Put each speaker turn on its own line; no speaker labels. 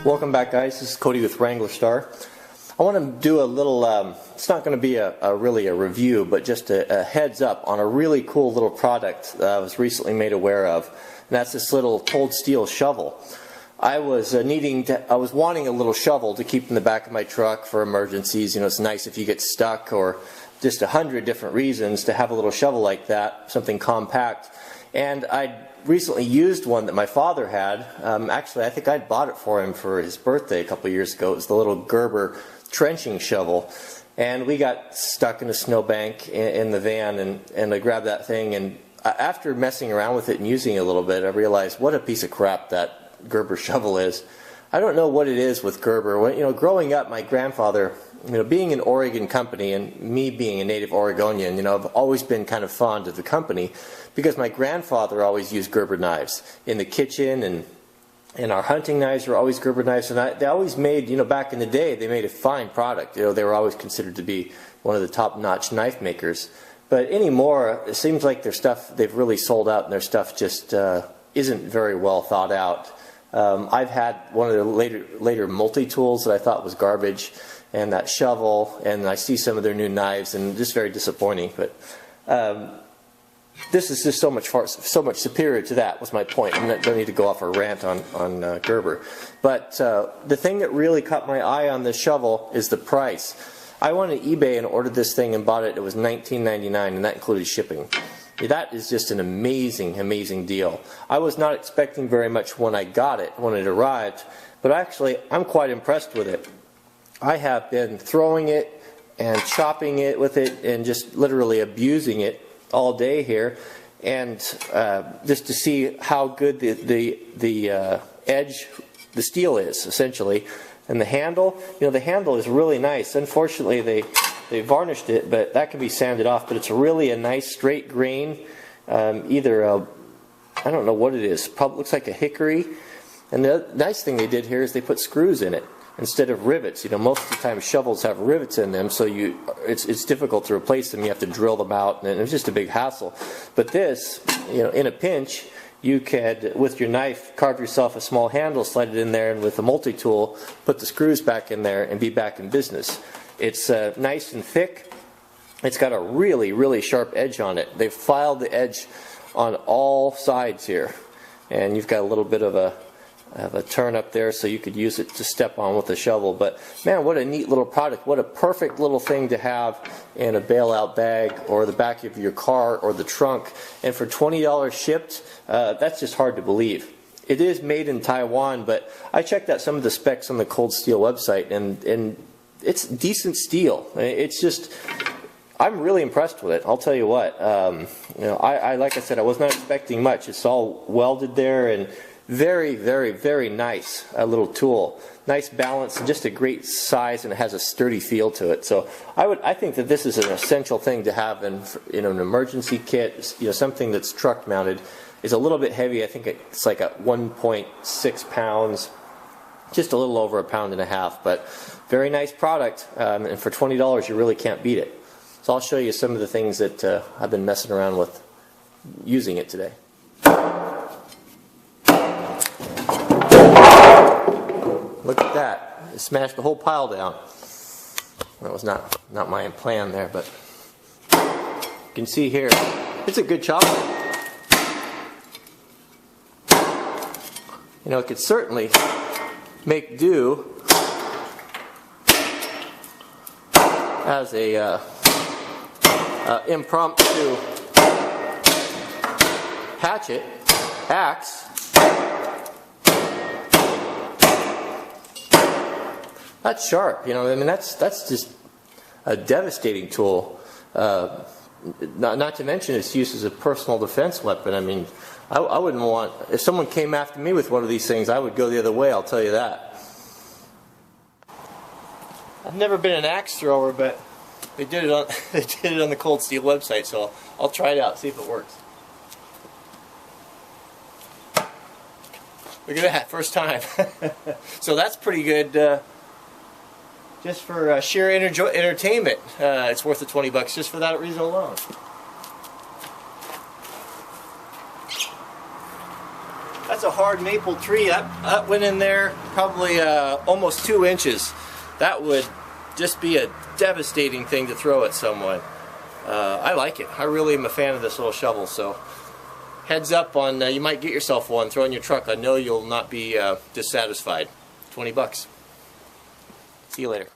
Welcome back, guys. This is Cody with Wranglerstar. I want to do a little, it's not going to be really a review, but just a heads up on a really cool little product that I was recently made aware of. And that's this little cold steel shovel. I was wanting a little shovel to keep in the back of my truck for emergencies. You know, it's nice if you get stuck or just 100 different reasons to have a little shovel like that, something compact. And I recently used one that my father had. Actually, I think I'd bought it for him for his birthday a couple years ago. It was the little Gerber trenching shovel. And we got stuck in a snowbank in the van, and I grabbed that thing. And after messing around with it and using it a little bit, I realized what a piece of crap that Gerber shovel is. I don't know what it is with Gerber. When, you know, growing up, my grandfather, you know, being an Oregon company and me being a native Oregonian, you know, I've always been kind of fond of the company because my grandfather always used Gerber knives in the kitchen, and our hunting knives were always Gerber knives, and they always made, you know, back in the day, they made a fine product. You know, they were always considered to be one of the top-notch knife makers. But anymore, it seems like their stuff, they've really sold out, and their stuff just isn't very well thought out. I've had one of the later multi-tools that I thought was garbage, and that shovel, and I see some of their new knives, and just very disappointing. But this is just so much superior to that, was my point. I don't need to go off a rant on Gerber. But the thing that really caught my eye on this shovel is the price. I went on eBay and ordered this thing and bought it. It was $19.99, and that included shipping. That is just an amazing, amazing deal. I was not expecting very much when I got it, when it arrived, but actually I'm quite impressed with it. I have been throwing it and chopping it with it and just literally abusing it all day here, and just to see how good the edge, the steel is, essentially. And the handle, you know, the handle is really nice. Unfortunately, they varnished it, but that can be sanded off. But it's really a nice straight grain, either I don't know what it is. Probably looks like a hickory. And the nice thing they did here is they put screws in it instead of rivets. You know, most of the time shovels have rivets in them, so it's difficult to replace them. You have to drill them out, and it's just a big hassle. But this, you know, in a pinch, you could, with your knife, carve yourself a small handle, slide it in there, and with a multi-tool, put the screws back in there and be back in business. It's nice and thick. It's got a really, really sharp edge on it. They've filed the edge on all sides here, and you've got a little bit of a turn up there, so you could use it to step on with a shovel. But man, what a neat little product. What a perfect little thing to have in a bailout bag or the back of your car or the trunk. And for $20 shipped, that's just hard to believe. It is made in Taiwan, but I checked out some of the specs on the Cold Steel website, and it's decent steel. It's just, I'm really impressed with it. I'll tell you what. You know, I like I said, I was not expecting much. It's all welded there, and very, very, very nice little tool. Nice balance, and just a great size, and it has a sturdy feel to it. So I think that this is an essential thing to have in, you know, an emergency kit. You know, something that's truck mounted. Is a little bit heavy. I think it's like at 1.6 pounds, just a little over 1.5 pounds. But very nice product, and for $20 you really can't beat it. So I'll show you some of the things that I've been messing around with using it today. Look at that. It smashed the whole pile down. That was not my plan there, but you can see here, it's a good chopper. You know, it could certainly make do as a impromptu hatchet, axe. That's sharp, you know. I mean, that's just a devastating tool. Not to mention its use as a personal defense weapon. I mean, I wouldn't want, if someone came after me with one of these things, I would go the other way, I'll tell you that. I've never been an axe thrower, but they did it on the Cold Steel website, so I'll try it out, see if it works. Look at that, first time. So that's pretty good. Just for sheer entertainment, it's worth the $20 just for that reason alone. That's a hard maple tree. That went in there probably almost 2 inches. That would just be a devastating thing to throw at someone. I like it. I really am a fan of this little shovel, so heads up on you might get yourself one, throw in your truck. I know you'll not be dissatisfied. $20. See you later.